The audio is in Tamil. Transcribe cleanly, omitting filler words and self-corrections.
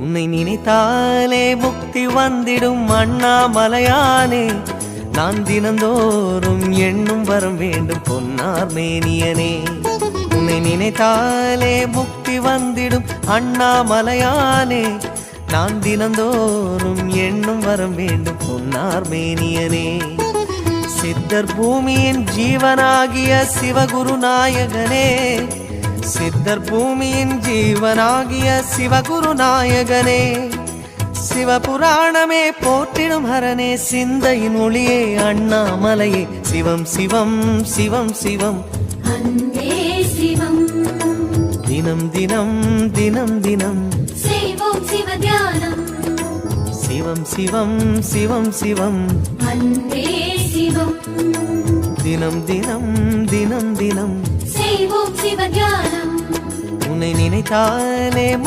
உன்னை நினைத்தாலே முக்தி வந்திடும் அண்ணாமலையானே, நான் தினந்தோறும் எண்ணும் வரம் வேண்டும் பொன்னார் மேனியனே. உன்னை நினைத்தாலே முக்தி வந்திடும் அண்ணாமலையானே, நான் தினந்தோறும் எண்ணும் வரம் வேண்டும் பொன்னார் மேனியனே. சித்தர் பூமியின் ஜீவனாகிய சிவகுரு நாயகனே, சித்தர் பூமியின் ஜீவனாகிய சிவகுரு நாயகனே, சிவபுராணமே போற்றிடும் ஹரனே, சிந்தையின் ஒளியே அண்ணாமலையே, சிவம் சிவம் சிவம் சிவம் அன்பே சிவம். தினம் தினம் தினம் தினம் செய்வோம் சிவ தியானம். சிவம் சிவம் சிவம் சிவம் அன்பே சிவம். தினம் தினம் தினம் தினம் செய்வோம் சிவ தியானம். உன்னை நினைத்தாலே